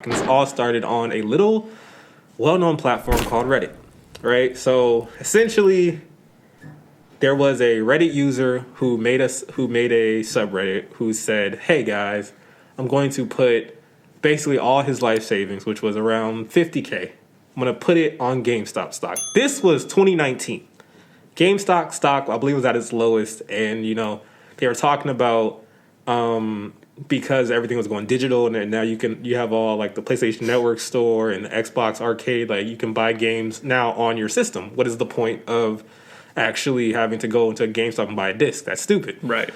And this all started on a little well-known platform called Reddit, right? So essentially, there was a Reddit user who made a subreddit who said, "Hey guys, I'm going to put basically all his life savings, which was around $50K. I'm going to put it on GameStop stock." This was 2019. GameStop stock, I believe, was at its lowest, and they were talking about because everything was going digital, and now you have all like the PlayStation Network store and the Xbox Arcade, like you can buy games now on your system. What is the point of actually having to go into a GameStop and buy a disc? That's stupid. Right.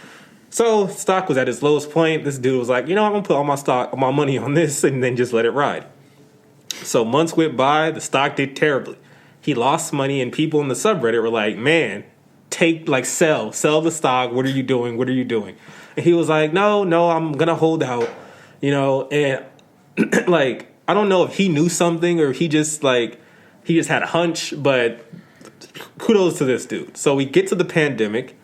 So stock was at its lowest point. This dude was like, I'm gonna put all my money on this and then just let it ride. So months went by, the stock did terribly. He lost money, and people in the subreddit were like, "Man, sell the stock. What are you doing? What are you doing?" And he was like, no, I'm gonna hold out, and like, I don't know if he knew something or he just had a hunch, but kudos to this dude. So we get to the pandemic,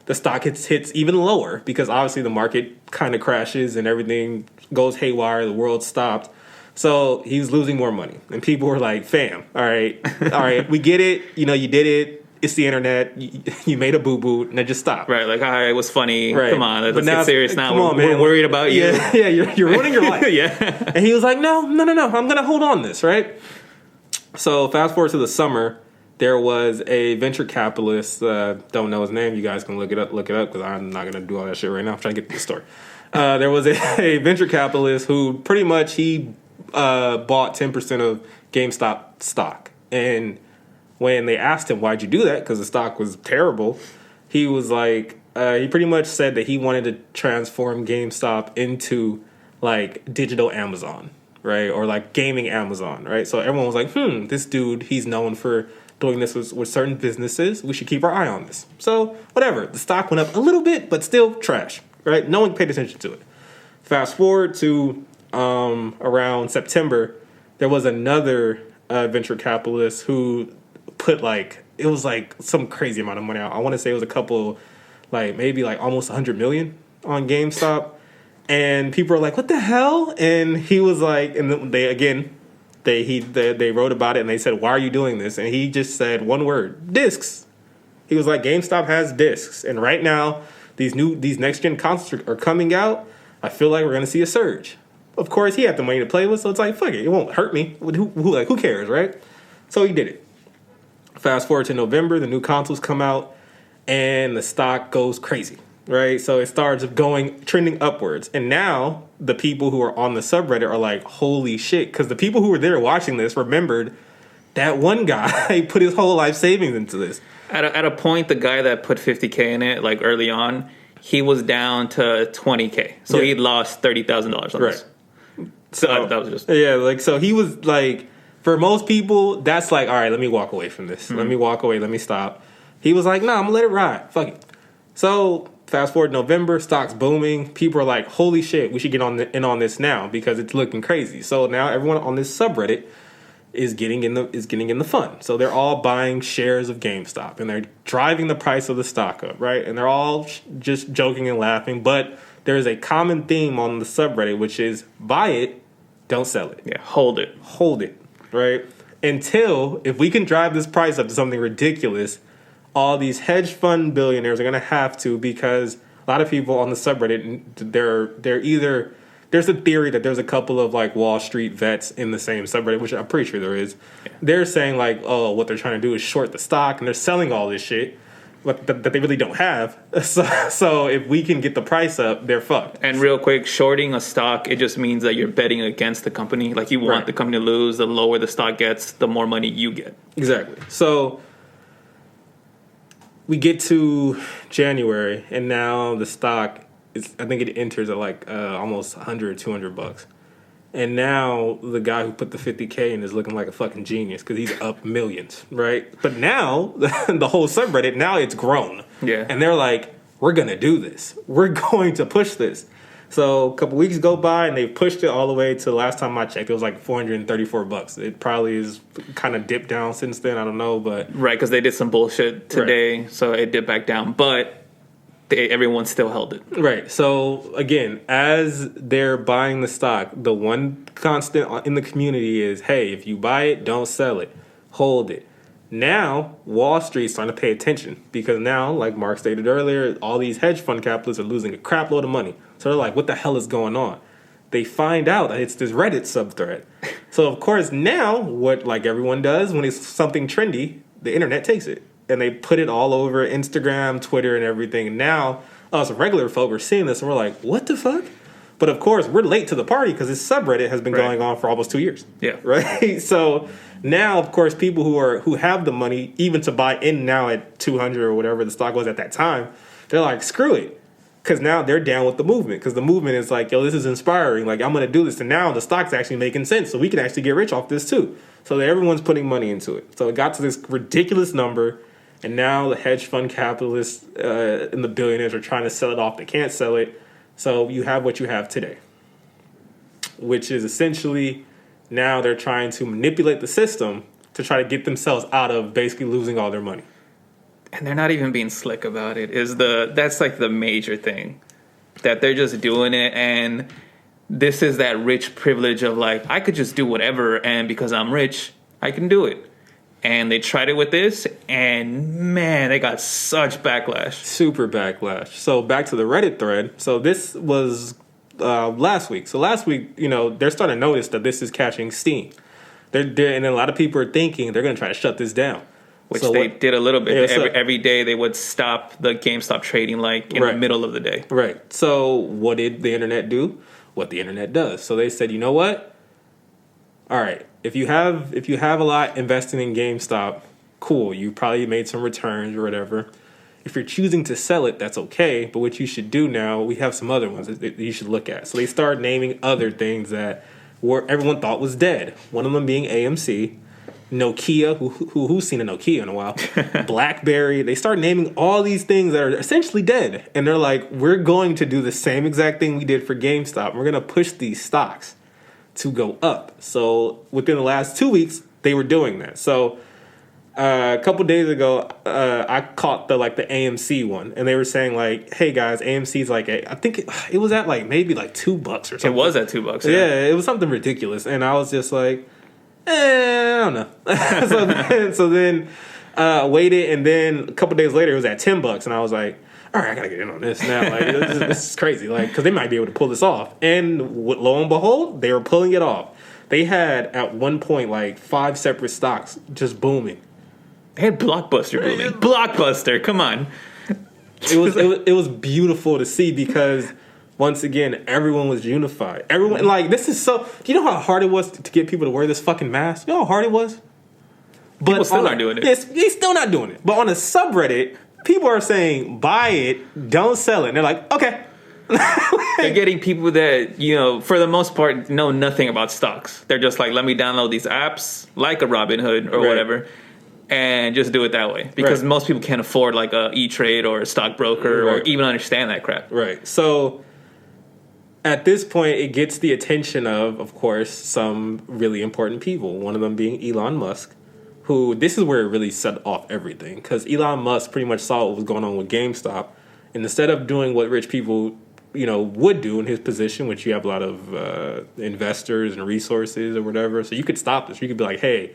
the stock hits even lower because obviously the market kind of crashes and everything goes haywire, the world stopped. So he was losing more money, and people were like, "Fam, all right, we get it. You did it. It's the internet. You made a boo-boo, and then just stop." Right, like, all right, it was funny. Right. Come on, let's get serious now. Come on, man. We're worried about you. Yeah, you're ruining your life. Yeah. And he was like, no, I'm going to hold on this, right? So fast forward to the summer, there was a venture capitalist, don't know his name. You guys can look it up because I'm not going to do all that shit right now. I'm trying to get to the story. There was a venture capitalist who pretty much he bought 10% of GameStop stock. And when they asked him, "Why'd you do that?" because the stock was terrible, he was like, he pretty much said that he wanted to transform GameStop into like digital Amazon, right? Or like gaming Amazon, right? So everyone was like, this dude, he's known for doing this with certain businesses. We should keep our eye on this. So whatever, the stock went up a little bit, but still trash, right? No one paid attention to it. Fast forward to around September, there was another venture capitalist who put it was some crazy amount of money out. I want to say it was a couple, maybe almost 100 million on GameStop. And people were like, "What the hell?" And he was like, and they wrote about it and they said, "Why are you doing this?" And he just said one word: discs. He was like, "GameStop has discs, and right now these next gen consoles are coming out. I feel like we're going to see a surge." Of course, he had the money to play with, so it's like, fuck it, it won't hurt me. Who cares, right? So he did it. Fast forward to November, the new consoles come out, and the stock goes crazy, right? So it starts trending upwards. And now the people who are on the subreddit are like, holy shit, because the people who were there watching this remembered that one guy put his whole life savings into this. At a point, the guy that put $50K in it, early on, he was down to $20K. So he lost $30,000 on this. So that was just... so he was for most people, that's all right, let me walk away from this. Mm-hmm. Let me walk away, let me stop. He was like, nah, I'm going to let it ride. Fuck it. So fast forward November, stock's booming. People are like, holy shit, we should get in on this now because it's looking crazy. So now everyone on this subreddit is getting in the fun. So they're all buying shares of GameStop, and they're driving the price of the stock up, right? And they're all just joking and laughing, but there is a common theme on the subreddit, which is buy it, don't sell it. Yeah, hold it, right? Until, if we can drive this price up to something ridiculous, all these hedge fund billionaires are going to have to, because a lot of people on the subreddit, they're either... There's a theory that there's a couple of Wall Street vets in the same subreddit, which I'm pretty sure there is. Yeah. They're saying what they're trying to do is short the stock, and they're selling all this shit that they really don't have. So if we can get the price up, they're fucked. And real quick, shorting a stock, it just means that you're betting against the company. You want the company to lose. The lower the stock gets, the more money you get. Exactly. So we get to January, and now the stock... I think it enters at almost $100, $200. And now the guy who put the $50K in is looking like a fucking genius because he's up millions, right? But now, the whole subreddit, now it's grown. Yeah. And they're like, we're going to do this. We're going to push this. So a couple weeks go by, and they've pushed it all the way to the last time I checked. It was $434. It probably is kind of dipped down since then. I don't know, but... Right, because they did some bullshit today, so it dipped back down. But... everyone still held it. Right. So again, as they're buying the stock, the one constant in the community is, hey, if you buy it, don't sell it, hold it. Now, Wall Street's starting to pay attention because now, like Mark stated earlier, all these hedge fund capitalists are losing a crap load of money. So they're like, what the hell is going on? They find out that it's this Reddit subthread. So, of course, now what like everyone does when it's something trendy, the internet takes it. And they put it all over Instagram, Twitter, and everything. And now, us regular folk are seeing this and we're like, what the fuck? But, of course, we're late to the party because this subreddit has been going on for almost 2 years. Yeah. Right? So now, of course, people who have the money, even to buy in now at 200 or whatever the stock was at that time, they're like, screw it. Because now they're down with the movement. Because the movement is like, yo, this is inspiring. Like, I'm going to do this. And now the stock's actually making sense. So we can actually get rich off this too. So everyone's putting money into it. So it got to this ridiculous number. And now the hedge fund capitalists and the billionaires are trying to sell it off. They can't sell it. So you have what you have today. Which is essentially now they're trying to manipulate the system to try to get themselves out of basically losing all their money. And they're not even being slick about it. That's like the major thing. That they're just doing it, and this is that rich privilege of like, I could just do whatever, and because I'm rich, I can do it. And they tried it with this, and man, they got such backlash. Super backlash. So back to the Reddit thread. So this was last week. So last week, they're starting to notice that this is catching steam. And a lot of people are thinking they're going to try to shut this down. Which they did a little bit. Yeah, every day they would stop the GameStop trading like in the middle of the day. Right. So what did the internet do? What the internet does. So they said, you know what? All right. If you have a lot invested in GameStop, cool. You probably made some returns or whatever. If you're choosing to sell it, that's okay. But what you should do now, we have some other ones that you should look at. So they started naming other things that everyone thought was dead. One of them being AMC, Nokia, who's seen a Nokia in a while, BlackBerry. They start naming all these things that are essentially dead. And they're like, we're going to do the same exact thing we did for GameStop. We're going to push these stocks to go up. So within the last 2 weeks, they were doing that. So a couple days ago, I caught the AMC one, and they were saying like, "Hey guys, AMC's like I think it was at like maybe like $2 or something." It was at $2. Yeah, it was something ridiculous, and I was just like, I don't know. so then waited, and then a couple days later, it was at $10, and I was like, all right, I gotta get in on this now. Like this is crazy. Like because they might be able to pull this off, and lo and behold, they were pulling it off. They had at one point like 5 separate stocks just booming. They had Blockbuster booming. Blockbuster, come on. It was beautiful to see because once again everyone was unified. Everyone like this is so. Do you know how hard it was to get people to wear this fucking mask? You know how hard it was. But people still aren't doing it. Yes, they're still not doing it. But on a subreddit, people are saying buy it, don't sell it. And they're like, okay. They're getting people that, for the most part, know nothing about stocks. They're just like, let me download these apps like a Robinhood or whatever and just do it that way. Because most people can't afford like a E-Trade or a stockbroker or even understand that crap. Right. So at this point, it gets the attention of course, some really important people. One of them being Elon Musk, who this is where it really set off everything. Because Elon Musk pretty much saw what was going on with GameStop. And instead of doing what rich people would do in his position, which you have a lot of investors and resources or whatever. So you could stop this. You could be like, hey,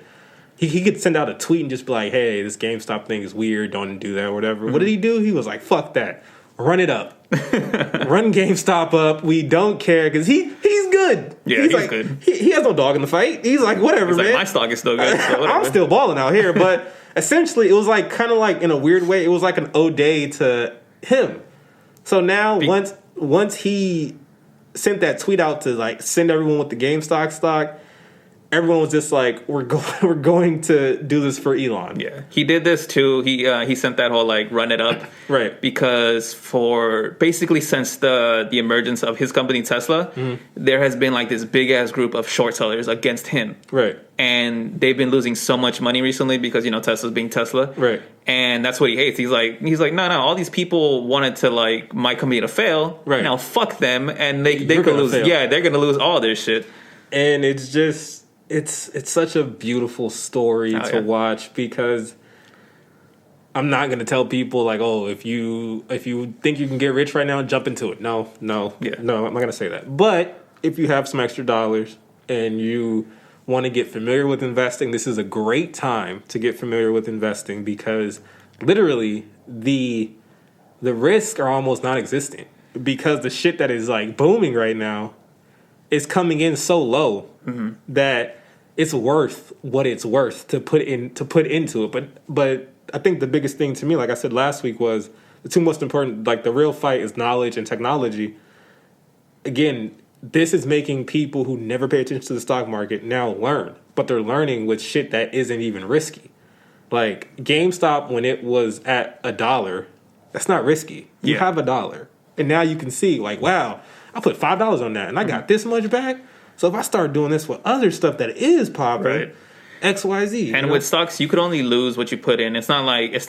he could send out a tweet and just be like, hey, this GameStop thing is weird. Don't do that or whatever. Mm-hmm. What did he do? He was like, fuck that. Run it up. Run GameStop up. We don't care because he's good. Yeah, he's like, good. He has no dog in the fight. He's like, whatever, he's man. Like, my stock is still good. So I'm still balling out here. But essentially, it was like kind of like in a weird way, it was like an ode to him. So now once he sent that tweet out to like send everyone with the GameStop stock, everyone was just like, we're going to do this for Elon. Yeah, he did this too. He sent that whole like run it up, right? Because for basically since the emergence of his company Tesla, there has been like this big ass group of short sellers against him, right? And they've been losing so much money recently because Tesla's being Tesla, right? And that's what he hates. He's like no, all these people wanted to like my company to fail, right? Now fuck them, and they could lose. Fail. Yeah, they're gonna lose all their shit, and it's just. It's such a beautiful story to watch because I'm not gonna tell people like, oh, if you think you can get rich right now, jump into it. No, I'm not gonna say that. But if you have some extra dollars and you want to get familiar with investing, this is a great time to get familiar with investing because literally the risks are almost non-existent because the shit that is like booming right now is coming in so low that it's worth what it's worth to put into it. But I think the biggest thing to me, like I said last week, was the two most important, like the real fight is knowledge and technology. Again, this is making people who never pay attention to the stock market now learn, but they're learning with shit that isn't even risky. Like GameStop, when it was at $1, that's not risky. You have $1, and now you can see, like, wow, I put $5 on that, and I got this much back. So if I start doing this with other stuff that is popping, XYZ, and with stocks, you could only lose what you put in. It's not like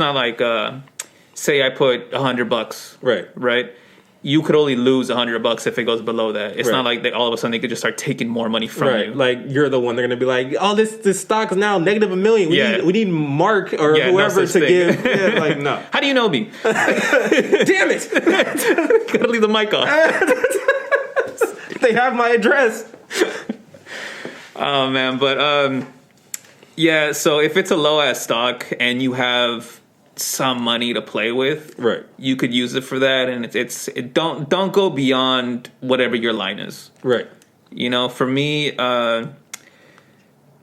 say I put $100, right? You could only lose $100 if it goes below that. It's not like they, all of a sudden they could just start taking more money from you. Like you're the one they're gonna be like, oh, this stock is now negative $1 million. We need Mark or whoever to give. Like no. How do you know me? Damn it! Gotta leave the mic on. They have my address. Oh man, but yeah. So if it's a low ass stock and you have some money to play with, you could use it for that, and don't go beyond whatever your line is. You know, for me,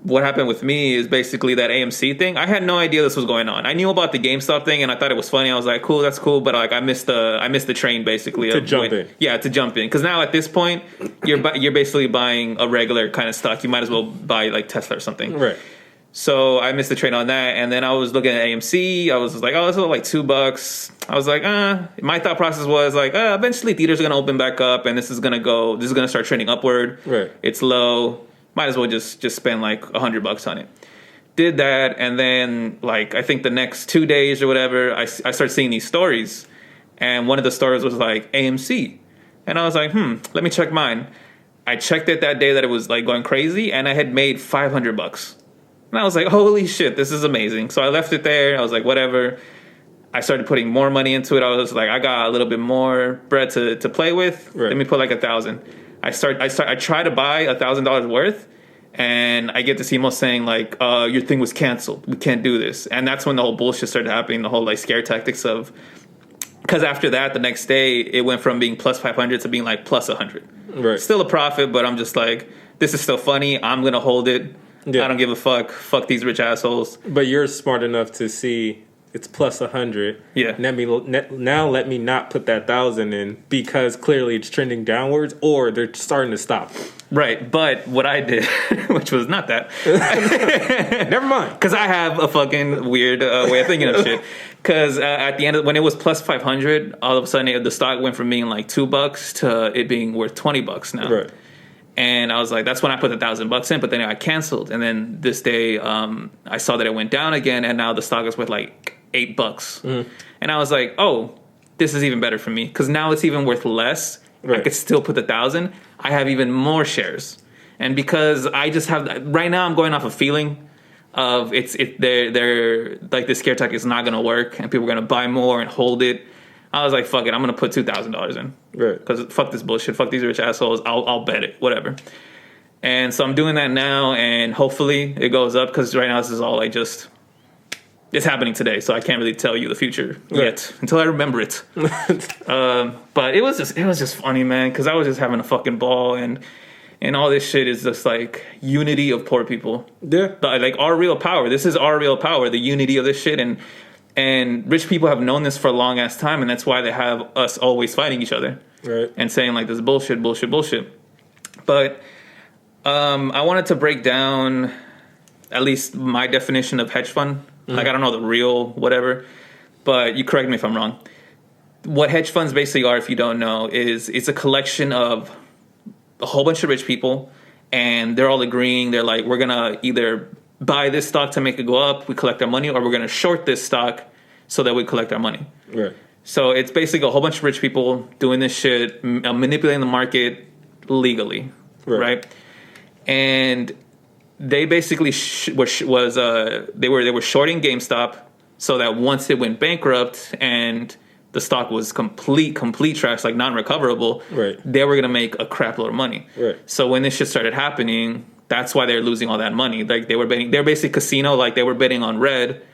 what happened with me is basically that AMC thing. I had no idea this was going on. I knew about the GameStop thing, and I thought it was funny. I was like, cool, that's cool, but like I missed the train basically to jump in. Yeah, to jump in, because now at this point you're basically buying a regular kind of stock. You might as well buy like Tesla or something. So I missed the train on that, and then I was looking at AMC. I was like, oh, this is like $2. I was like, my thought process was like, eventually theaters are gonna open back up, and this is gonna start trending upward. It's low. Might as well just spend like $100 on it. Did that, and then like I think the next 2 days or whatever, I started seeing these stories, and one of the stories was like AMC, and I was like, let me check mine. I checked it that day that it was like going crazy, and I had made $500. And I was like, holy shit, this is amazing. So I left it there. I was like, whatever. I started putting more money into it. I was like, I got a little bit more bread to play with. Let me put like $1,000. I try to buy $1,000 worth, and I get this email saying like, your thing was canceled. We can't do this. And that's when the whole bullshit started happening. The whole like scare tactics of, because after that, the next day, it went from being plus 500 to being like plus 100. Still a profit, but I'm just like, this is still funny. I'm going to hold it. I don't give a fuck. Fuck these rich assholes. But you're smart enough to see it's plus 100. Now let me not put that 1,000 in because clearly it's trending downwards or they're starting to stop. But what I did, which was not that. Never mind. Because I have a fucking weird way of thinking of shit. Because at the end, when it was plus 500, all of a sudden the stock went from being like $2 to it being worth $20 now. And I was like, that's when I put $1,000 in, but then I canceled. And then this day, I saw that it went down again, and now the stock is worth like $8. And I was like, oh, this is even better for me because now it's even worth less. I could still put 1,000. I have even more shares, and because I just have right now, I'm going off a feeling of they're like the scare tactic is not going to work, and people are going to buy more and hold it. I was like, fuck it, I'm going to put $2,000 in. Because fuck this bullshit. Fuck these rich assholes. I'll bet it. Whatever. And so I'm doing that now, and hopefully it goes up, because right now this is all it's happening today, so I can't really tell you the future yet until I remember it. But it was just funny, man, because I was just having a fucking ball, and all this shit is just like unity of poor people. Like our real power. This is our real power, the unity of this shit, and rich people have known this for a long ass time, and that's why they have us always fighting each other, and saying like this bullshit. But I wanted to break down at least my definition of hedge fund. Like I don't know the real whatever, but you correct me if I'm wrong. What hedge funds basically are, if you don't know, is it's a collection of a whole bunch of rich people, and they're all agreeing. They're like, we're gonna either buy this stock to make it go up, we collect our money, or we're going to short this stock so that we collect our money. So it's basically a whole bunch of rich people doing this shit, manipulating the market legally, right? And they basically were shorting GameStop so that once it went bankrupt and the stock was complete trash, like non-recoverable, right, they were going to make a crap load of money. Right. So when this shit started happening, that's why they're losing all that money. Like they were betting, they're basically casino, like they were betting on red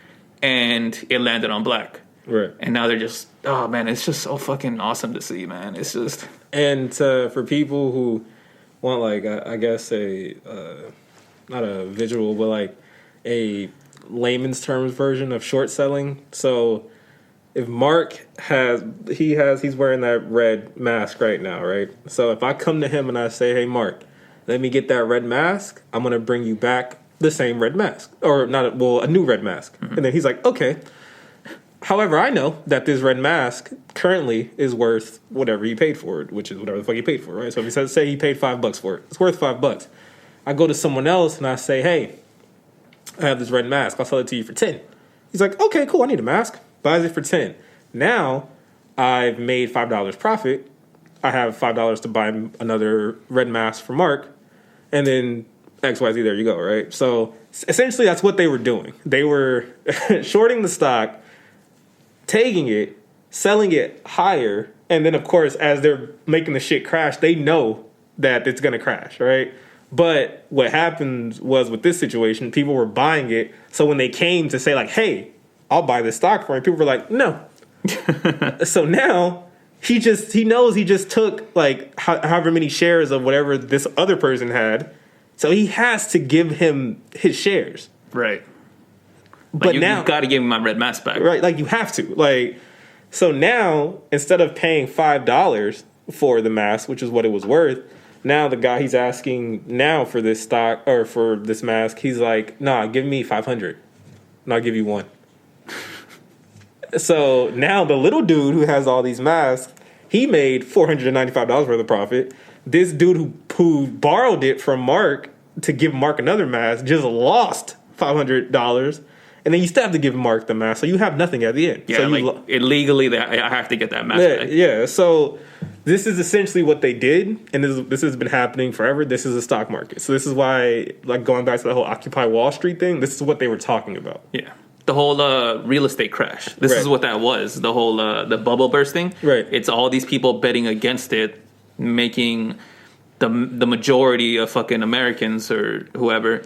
and it landed on black. Right. And now they're just, oh man, it's just so fucking awesome to see, man. It's just. And for people who want, like, I guess not a visual, but like a layman's terms version of short selling. So if Mark he's wearing that red mask right now, right? So if I come to him and I say, hey, Mark, let me get that red mask, I'm going to bring you back the same red mask. Or a new red mask. Mm-hmm. And then he's like, okay. However, I know that this red mask currently is worth whatever he paid for it, which is whatever the fuck he paid for it, right? So if he say he paid $5 for it, it's worth $5. I go to someone else and I say, hey, I have this red mask. I'll sell it to you for 10. He's like, okay, cool. I need a mask. Buys it for 10. Now I've made $5 profit. I have $5 to buy another red mask for Mark. And then XYZ, there you go, right? So essentially that's what they were doing. They were shorting the stock, taking it, selling it higher, and then, of course, as they're making the shit crash, they know that it's going to crash, right? But what happened was with this situation, people were buying it, so when they came to say, like, hey, I'll buy this stock for you, people were like, no. So now, he knows he just took, like, however many shares of whatever this other person had, so he has to give him his shares. Right. But you, now you've got to give me my red mask back. Right, like you have to. Like, so now, instead of paying $5 for the mask, which is what it was worth, now the guy he's asking now for this stock or for this mask, he's like, nah, give me 500 and I'll give you one. So now the little dude who has all these masks, he made $495 worth of profit. This dude who borrowed it from Mark to give Mark another mask just lost $500. And then you still have to give Mark the mask, so you have nothing at the end. Yeah, so like illegally, I have to get that mask back. Yeah, so this is essentially what they did, and this has been happening forever. This is a stock market. So this is why, like, going back to the whole Occupy Wall Street thing, this is what they were talking about. Yeah. The whole real estate crash. This is what that was. The whole the bubble bursting. Right. It's all these people betting against it, making the majority of fucking Americans or whoever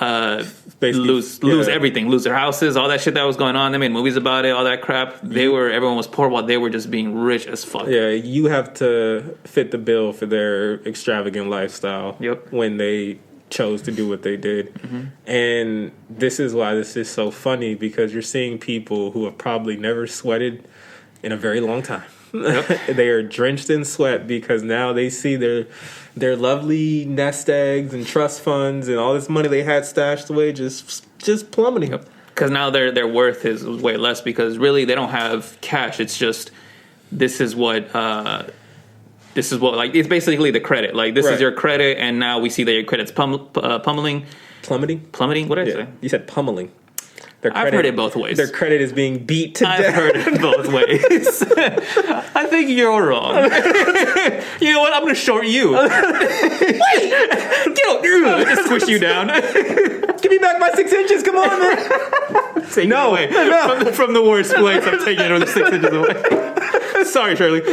lose everything, lose their houses, all that shit that was going on. They made movies about it, all that crap. Everyone was poor while they were just being rich as fuck. Yeah, you have to fit the bill for their extravagant lifestyle. Yep. When they chose to do what they did. Mm-hmm. And this is why this is so funny, because you're seeing people who have probably never sweated in a very long time. Yep. They are drenched in sweat because now they see their lovely nest eggs and trust funds and all this money they had stashed away just plummeting. Because now their worth is way less, because really they don't have cash. It's just this is what like it's basically the credit. Like this is your credit, and now we see that your credit's plummeting. Plummeting? What did I say? You said pummeling. I've heard it both ways. Their credit is being beat to death. I've heard it both ways. I think you're wrong. You know what? I'm going to short you. Wait! Get out! Just squish you down. Give me back my 6 inches. Come on, man. Take no away. No. From the worst place, I'm taking it over the 6 inches away. Sorry, Shirley.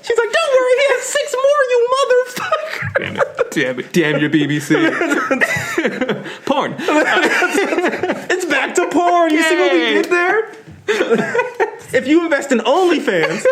She's like, don't worry, he has 6 more, you motherfucker. Damn it. Damn your BBC. Porn. It's back to porn. You see what we did there? If you invest in OnlyFans...